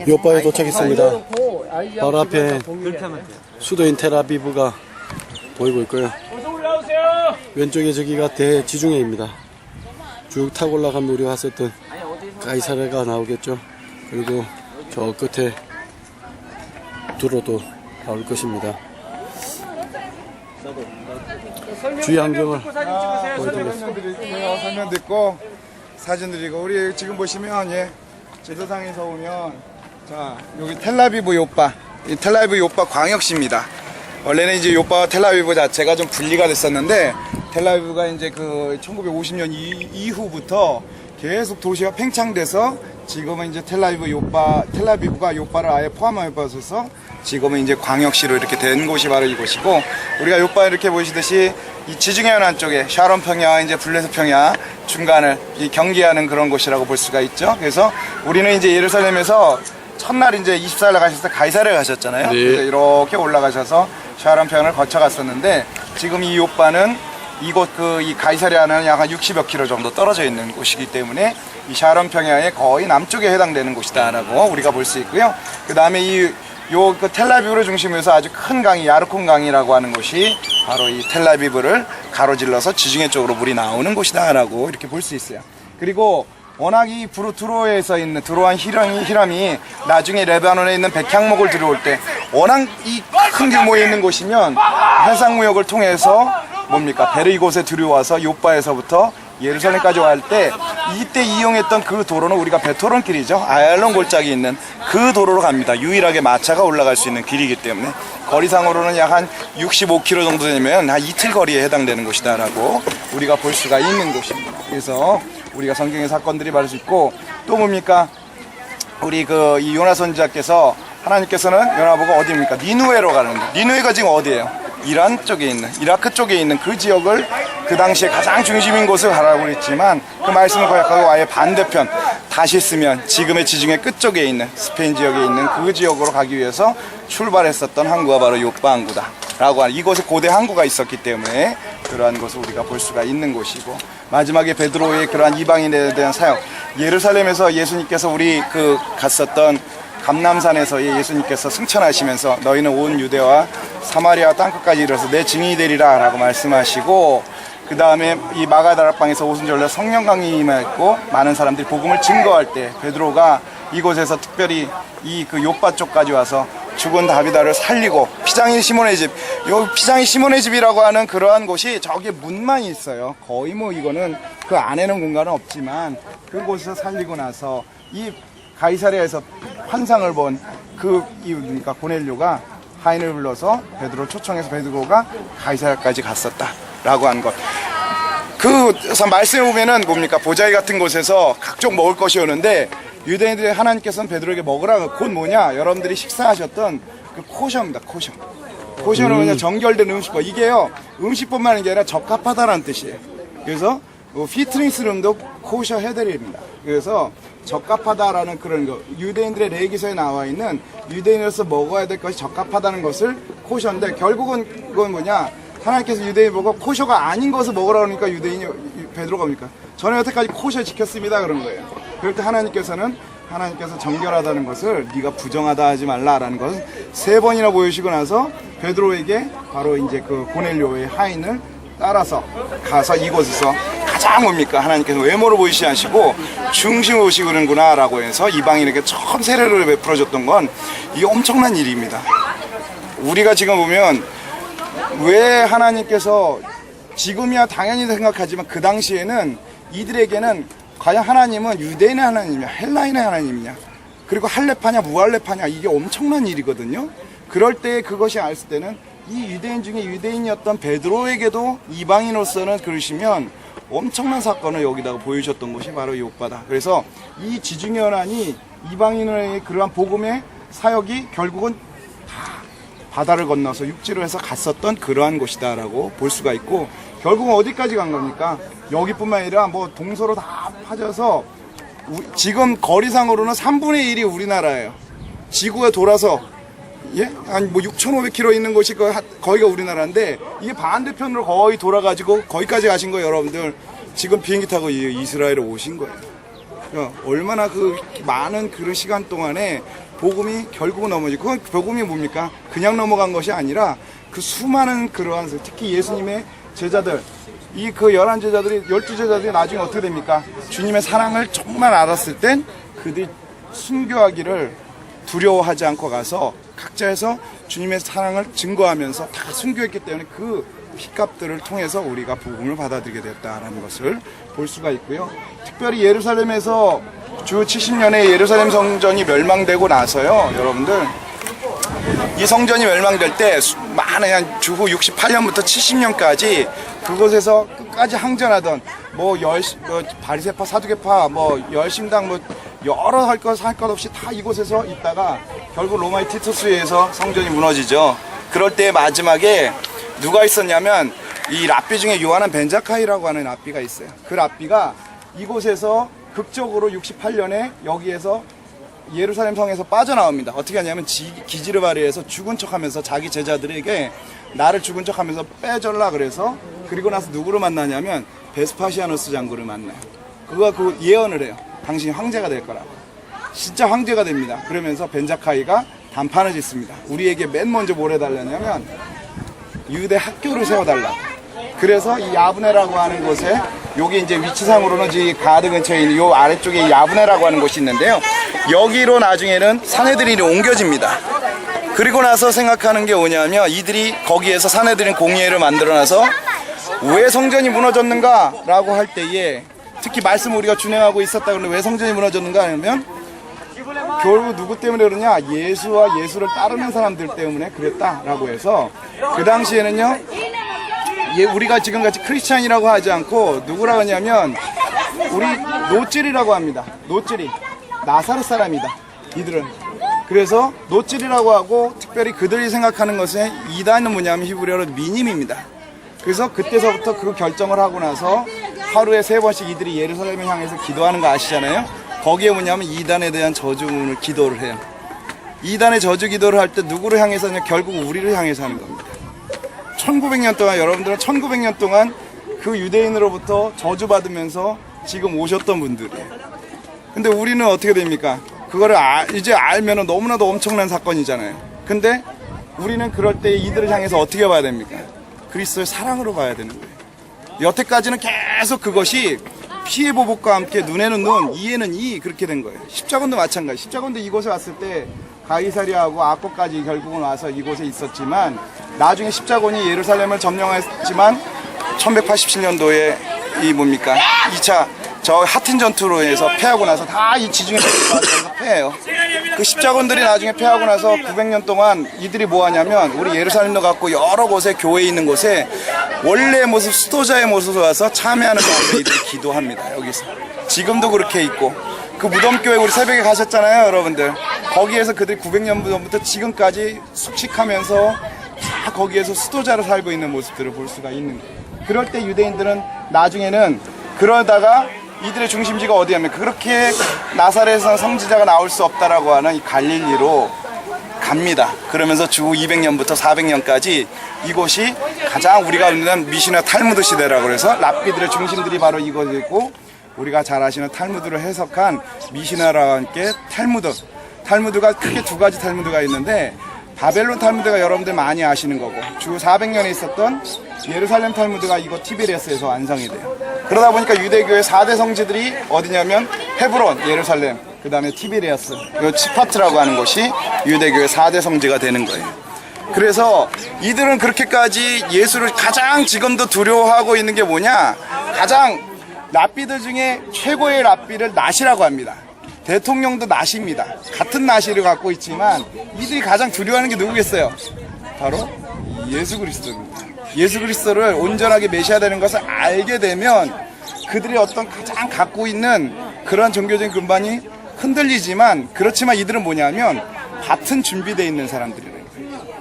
요파에 도착했습니다. 바로 앞에 수도인 텔아비브가 보이고 있고요. 왼쪽에 저기가 대지중해입니다. 쭉 타고 올라가면 우리가 갔었던 가이사랴가 나오겠죠. 그리고 저 끝에 두로도 나올 것입니다. 주위 환경을 보여드리겠습니다. 설명 듣고 사진 드리고, 우리 지금 보시면 지도상에서 오면 자 여기 텔아비브 요파, 이 텔아비브 요파 광역시입니다. 원래는 이제 요파와 텔아비브 자체가 좀 분리가 됐었는데, 텔아비브가 이제 그 1950년 이후부터 계속 도시가 팽창돼서 지금은 이제 텔아비브가 요파를 아예 포함하여서 지금은 이제 광역시로 이렇게 된 곳이 바로 이곳이고, 우리가 요파 이렇게 보시듯이 이 지중해 연안 쪽에 샤론 평야, 이제 블레셋 평야 중간을 경계하는 그런 곳이라고 볼 수가 있죠. 그래서 우리는 이제 예루살렘에서 첫날 이제 24일 가셨을 때 가이사랴 가셨잖아요. 네. 그래서 이렇게 올라가셔서 샤론 평야를 거쳐갔었는데, 지금 이 요파는 이곳 이 가이사랴는 약 한 60여 킬로 정도 떨어져 있는 곳이기 때문에 이 샤론 평야의 거의 남쪽에 해당되는 곳이다라고 우리가 볼 수 있고요. 그 다음에 그 텔아비브를 중심으로 해서 아주 큰 강이 야르콘 강이라고 하는 곳이 바로 이 텔아비브를 가로질러서 지중해 쪽으로 물이 나오는 곳이다라고 이렇게 볼 수 있어요. 그리고 워낙 이 드로에서 있는 드로한 히람이 나중에 레바논에 있는 백향목을 들어올 때 워낙 이 큰 규모에 있는 곳이면 해상무역을 통해서 배를 이곳에 들여와서 요파에서부터 예루살렘까지 갈 때 이때 이용했던 그 도로는 우리가 베토론길이죠. 아얄론 골짜기 있는 그 도로로 갑니다. 유일하게 마차가 올라갈 수 있는 길이기 때문에 거리상으로는 약 한 65km 정도 되면 한 이틀 거리에 해당되는 곳이다라고 우리가 볼 수가 있는 곳입니다. 그래서 우리가 성경의 사건들이 말할 수 있고, 또 우리 이 요나 선지자께서 하나님께서는 요나 보고 어디입니까? 니누에로 가는데, 니누에가 지금 어디예요? 이란 쪽에 있는, 이라크 쪽에 있는 그 지역을 그 당시에 가장 중심인 곳을 가라고 했지만, 그 말씀을 거역하고 아예 반대편 다시 쓰면 지금의 지중해 끝쪽에 있는 스페인 지역에 있는 그 지역으로 가기 위해서 출발했었던 항구가 바로 요파 항구다 라고 하는, 이곳에 고대 항구가 있었기 때문에 그러한 것을 우리가 볼 수가 있는 곳이고, 마지막에 베드로의 그러한 이방인에 대한 사역, 예루살렘에서 예수님께서 우리 갔었던 감람산에서 예수님께서 승천하시면서 너희는 온 유대와 사마리아 땅끝까지 이르러서 내 증인이 되리라 라고 말씀하시고, 그 다음에 이 마가다락방에서 오순절날 성령 강림이 임했고 많은 사람들이 복음을 증거할 때 베드로가 이곳에서 특별히 요파 쪽까지 와서 죽은 다비다를 살리고, 피장인 시몬의 집, 피장인 시몬의 집이라고 하는 그러한 곳이 저기 문만 있어요. 거의 이거는 그 안에는 공간은 없지만 그곳에서 살리고 나서 이 가이사랴에서 환상을 본 이유니까 고넬료가 하인을 불러서 베드로 초청해서 베드로가 가이사랴까지 갔었다라고 한 것. 그래서 말씀에 보면은 보자기 같은 곳에서 각종 먹을 것이 오는데, 유대인들이 하나님께서는 베드로에게 먹으라, 곧 여러분들이 식사하셨던 그 코셔입니다. 코셔는 그냥 정결된 음식과, 이게요 음식뿐만 아니라 적합하다라는 뜻이에요. 그래서 피트니스룸도 코셔 해드립니다. 그래서 적합하다라는 그런 거, 유대인들의 레위기서에 나와 있는 유대인으로서 먹어야 될 것이 적합하다는 것을 코셔인데, 결국은 그건 하나님께서 유대인 보고 코셔가 아닌 것을 먹으라고 하니까 베드로가 저는 여태까지 코셔 지켰습니다 그런 거예요. 그럴 때 하나님께서 정결하다는 것을 네가 부정하다 하지 말라라는 것을 3번이나 보여주시고 나서 베드로에게 바로 이제 그 고넬료의 하인을 따라서 가서 이곳에서 가장 하나님께서 외모로 보이시지 않으시고 중심을 보시는구나 라고 해서 이방인에게 처음 세례를 베풀어줬던 건 이게 엄청난 일입니다. 우리가 지금 보면 왜 하나님께서, 지금이야 당연히 생각하지만 그 당시에는 이들에게는 과연 하나님은 유대인의 하나님이냐 헬라인의 하나님이냐, 그리고 할례파냐 무할례파냐, 이게 엄청난 일이거든요. 그럴 때 그것이 알았을 때는 이 유대인 중에 유대인이었던 베드로에게도 이방인으로서는 그러시면 엄청난 사건을 여기다가 보여주셨던 것이 바로 요파다. 그래서 이 지중해 연안이 이방인의 그러한 복음의 사역이 결국은 다 바다를 건너서 육지로 해서 갔었던 그러한 곳이다라고 볼 수가 있고, 결국은 어디까지 간 겁니까? 여기뿐만 아니라 동서로 다 파져서 지금 거리상으로는 3분의 1이 우리나라예요. 지구에 돌아서 한 6,500km 있는 곳이 거기가 우리나라인데, 이게 반대편으로 거의 돌아가지고 거기까지 가신 거예요. 여러분들 지금 비행기 타고 이스라엘에 오신 거예요. 얼마나 그 많은 그런 시간 동안에 복음이 결국은 넘어지고, 그건 복음이 뭡니까? 그냥 넘어간 것이 아니라 그 수많은 그러한, 특히 예수님의 제자들, 이 그 11제자들이, 12제자들이 나중에 어떻게 됩니까? 주님의 사랑을 정말 알았을 땐 그들이 순교하기를 두려워하지 않고 가서 각자에서 주님의 사랑을 증거하면서 다 순교했기 때문에 그 피값들을 통해서 우리가 복음을 받아들이게 됐다는 것을 볼 수가 있고요. 특별히 예루살렘에서 주 70년에 예루살렘 성전이 멸망되고 나서요, 여러분들, 이 성전이 멸망될 때 많은 주후 68년부터 70년까지 그곳에서 끝까지 항전하던 바리새파, 사두개파, 열심당, 여러 할 것 없이 다 이곳에서 있다가 결국 로마의 티투스에 의해서 성전이 무너지죠. 그럴 때 마지막에 누가 있었냐면 이 랍비 중에 요하난 벤자카이라고 하는 랍비가 있어요. 그 랍비가 이곳에서 극적으로 68년에 여기에서 예루살렘 성에서 빠져나옵니다. 어떻게 하냐면 기지르바리에서 죽은 척하면서 자기 제자들에게 나를 죽은 척하면서 빼절라 그래서, 그리고 나서 누구를 만나냐면 베스파시아누스 장군을 만나요. 그가 그 예언을 해요. 당신이 황제가 될 거라고. 진짜 황제가 됩니다. 그러면서 벤자카이가 단판을 짓습니다. 우리에게 맨 먼저 뭘 해달라냐면 유대 학교를 세워달라. 그래서 이 야브네라고 하는 곳에, 여기 이제 위치상으로는 이 가드 근처에 있는 요 아래쪽에 야브네라고 하는 곳이 있는데요. 여기로 나중에는 사내들인이 옮겨집니다. 그리고 나서 생각하는 게 뭐냐면 이들이 거기에서 사내들인 공의회를 만들어놔서 왜 성전이 무너졌는가 라고 할 때에, 특히 말씀 우리가 준행하고 있었다 그러는데 왜 성전이 무너졌는가 하면 결국 누구 때문에 그러냐, 예수와 예수를 따르는 사람들 때문에 그랬다라고 해서, 그 당시에는요, 우리가 지금같이 크리스찬이라고 하지 않고 누구라고 하냐면 우리 노찔이라고 합니다. 노찔이 나사렛 사람이다, 이들은. 그래서 노찔이라고 하고, 특별히 그들이 생각하는 것은 이단은 뭐냐면 히브리어로 미님입니다. 그래서 그때서부터 그 결정을 하고 나서 하루에 3번씩 이들이 예루살렘을 향해서 기도하는 거 아시잖아요. 거기에 뭐냐면 이단에 대한 저주문을 기도를 해요. 이단의 저주 기도를 할 때 누구를 향해서냐, 결국 우리를 향해서 하는 겁니다. 1900년 동안, 여러분들은 1900년 동안 그 유대인으로부터 저주받으면서 지금 오셨던 분들이에요. 근데 우리는 어떻게 됩니까? 그거를 이제 알면은 너무나도 엄청난 사건이잖아요. 근데 우리는 그럴 때 이들을 향해서 어떻게 봐야 됩니까? 그리스도의 사랑으로 봐야 되는 거예요. 여태까지는 계속 그것이 피해 보복과 함께 눈에는 눈, 이에는 이, 그렇게 된 거예요. 십자군도 마찬가지. 십자군도 이곳에 왔을 때 가이사리아하고 아코까지 결국은 와서 이곳에 있었지만, 나중에 십자군이 예루살렘을 점령했지만 1187년도에 이 뭡니까? 2차 저 하틴 전투로 해서 패하고 나서 다 이 지중해 전투에서 패해요. 그 십자군들이 나중에 패하고 나서 900년 동안 이들이 뭐 하냐면 우리 예루살렘도 갖고 여러 곳에 교회 있는 곳에 원래 모습, 수도자의 모습으로 와서 참여하는 가운데 이들이 기도합니다. 여기서 지금도 그렇게 있고, 그 무덤교회 우리 새벽에 가셨잖아요, 여러분들. 거기에서 그들이 900년 전부터 지금까지 숙식하면서 다 거기에서 수도자로 살고 있는 모습들을 볼 수가 있는 거예요. 그럴 때 유대인들은 나중에는 그러다가 이들의 중심지가 어디냐면 그렇게 나사렛에서 성지자가 나올 수 없다라고 하는 이 갈릴리로 갑니다. 그러면서 주후 200년부터 400년까지 이곳이 가장 우리가 아는 미시나 탈무드 시대라고 해서 랍비들의 중심들이 바로 이곳이고, 우리가 잘 아시는 탈무드를 해석한 미시나라와 함께 탈무드가 크게 2가지 탈무드가 있는데, 바벨론 탈무드가 여러분들 많이 아시는 거고, 주 400년에 있었던 예루살렘 탈무드가 이곳 티베리아스에서 완성이 돼요. 그러다 보니까 유대교의 4대 성지들이 어디냐면 헤브론, 예루살렘, 그 다음에 티베리아스, 이 치파트라고 하는 곳이 유대교의 4대 성지가 되는 거예요. 그래서 이들은 그렇게까지 예수를 가장 지금도 두려워하고 있는 게 뭐냐, 가장 랍비들 중에 최고의 랍비를 나시라고 합니다. 대통령도 나시입니다. 같은 나시를 갖고 있지만 이들이 가장 두려워하는 게 누구겠어요? 바로 예수 그리스도입니다. 예수 그리스도를 온전하게 메시아되는 것을 알게 되면 그들이 어떤 가장 갖고 있는 그런 종교적인 근반이 흔들리지만, 그렇지만 이들은 뭐냐면 같은 준비되어 있는 사람들이에요.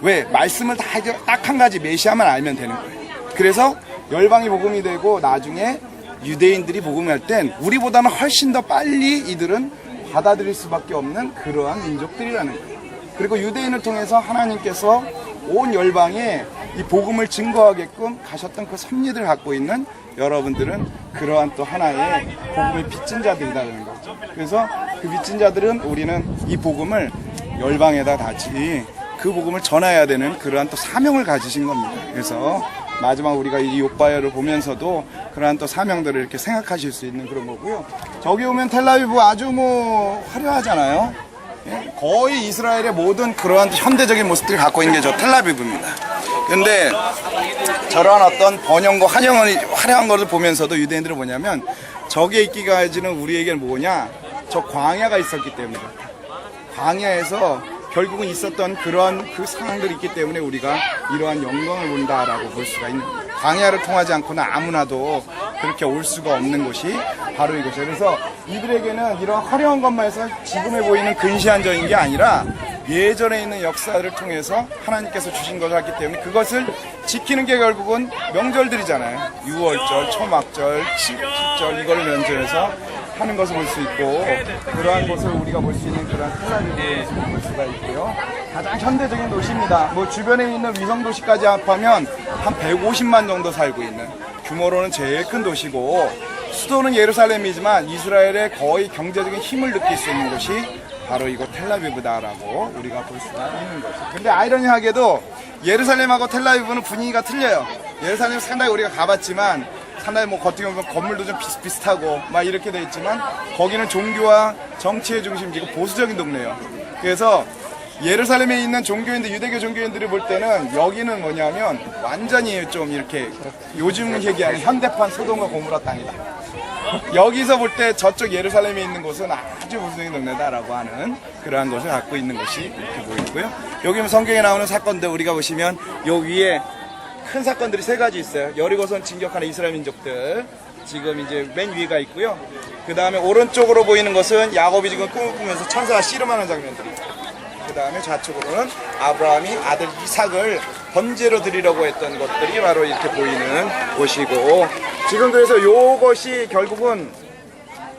왜? 말씀을 딱 한 가지 메시아만 알면 되는 거예요. 그래서 열방이 복음이 되고 나중에 유대인들이 복음을 할 땐 우리보다는 훨씬 더 빨리 이들은 받아들일 수밖에 없는 그러한 민족들이라는 거예요. 그리고 유대인을 통해서 하나님께서 온 열방에 이 복음을 증거하게끔 가셨던 그 섭리들을 갖고 있는 여러분들은 그러한 또 하나의 복음의 빚진 자들이라는 거죠. 그래서 그 빚진 자들은 우리는 이 복음을 열방에다 다시 그 복음을 전해야 되는 그러한 또 사명을 가지신 겁니다. 그래서 마지막 우리가 이 요바야를 보면서도 그러한 또 사명들을 이렇게 생각하실 수 있는 그런 거고요. 저기 오면 텔라비브 아주 뭐 화려하잖아요. 예? 거의 이스라엘의 모든 그러한 현대적인 모습들을 갖고 있는 게 저 텔라비브입니다. 근데 저러한 어떤 번영과 화려한 것을 보면서도 유대인들은 뭐냐면 저기에 있기까지는 우리에게는 뭐냐? 저 광야가 있었기 때문에 광야에서 결국은 있었던 그런 그 상황들이 있기 때문에 우리가 이러한 영광을 본다라고 볼 수가 있는 거예요. 광야를 통하지 않고는 아무나도 그렇게 올 수가 없는 곳이 바로 이것이에요. 그래서 이들에게는 이런 화려한 것만 해서 지금에 보이는 근시안적인 게 아니라 예전에 있는 역사를 통해서 하나님께서 주신 것을 했기 때문에 그것을 지키는 게 결국은 명절들이잖아요. 6월절, 초막절, 7절 이걸 면전해서 하는 것을 볼 수 있고 그러한 것을 우리가 볼 수 있는 그러한 텔라비브를 볼 수가 있고요. 가장 현대적인 도시입니다. 뭐 주변에 있는 위성 도시까지 합하면 한 150만 정도 살고 있는 규모로는 제일 큰 도시고 수도는 예루살렘이지만 이스라엘의 거의 경제적인 힘을 느낄 수 있는 곳이 바로 이곳 텔라비브다라고 우리가 볼 수가 있는 거죠. 근데 아이러니하게도 예루살렘하고 텔라비브는 분위기가 틀려요. 예루살렘 상당히 우리가 가봤지만 상당히 뭐 겉에 보면 건물도 좀 비슷비슷하고 막 이렇게 돼 있지만 거기는 종교와 정치의 중심지고 보수적인 동네예요. 그래서 예루살렘에 있는 종교인들, 유대교 종교인들이 볼 때는 여기는 뭐냐면 완전히 좀 이렇게 요즘 얘기하는 현대판 소돔과 고모라 땅이다. 여기서 볼 때 저쪽 예루살렘에 있는 곳은 아주 보수적인 동네다라고 하는 그러한 것을 갖고 있는 것이 이렇게 보이고요. 여기 성경에 나오는 사건들 우리가 보시면 요 위에 큰 사건들이 세 가지 있어요. 여리고성 진격하는 이스라엘 민족들 지금 이제 맨 위가 있고요. 그 다음에 오른쪽으로 보이는 것은 야곱이 지금 꿈을 꾸면서 천사가 씨름하는 장면들이 있어요. 그 다음에 좌측으로는 아브라함이 아들 이삭을 번제로 드리려고 했던 것들이 바로 이렇게 보이는 곳이고 지금 그래서 요것이 결국은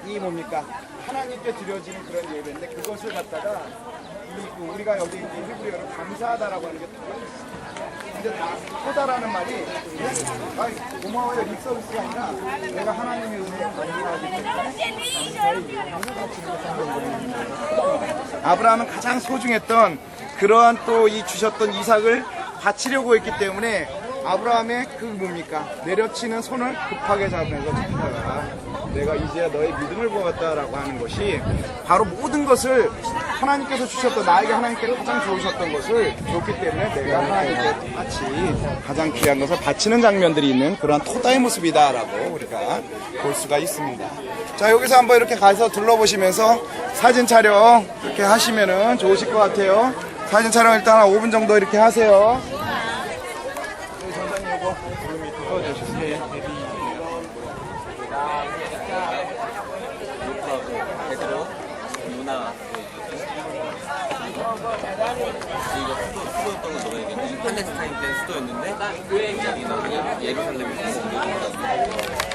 이 뭡니까 하나님께 드려지는 그런 예배인데 그것을 갖다가 우리가 여기 히브리어로 감사하다라고 하는 게 근데 하다라는 말이 고마워요 립 서비스가 아니라 내가 하나님의 은혜에 감사하기 때문에 아브라함은 가장 소중했던 그러한 또 이 주셨던 이삭을 바치려고 했기 때문에 아브라함의 그 뭡니까 내려치는 손을 급하게 잡으면서 천사가 내가 이제 너의 믿음을 보았다라고 하는 것이 바로 모든 것을 하나님께서 주셨던 나에게 하나님께 가장 좋으셨던 것을 줬기 때문에 내가 하나님께 같이 가장 귀한 것을 바치는 장면들이 있는 그런 토다의 모습이다라고 우리가 볼 수가 있습니다. 자 여기서 한번 이렇게 가서 둘러보시면서 사진 촬영 이렇게 하시면은 좋으실 것 같아요. 사진 촬영 일단 한 5분 정도 이렇게 하세요. 전사님 이거 꺼주세요. 수도였던 건 너가 얘기했지. 팔레스타인 때 수도였는데 여기는 예루살렘이 수도였던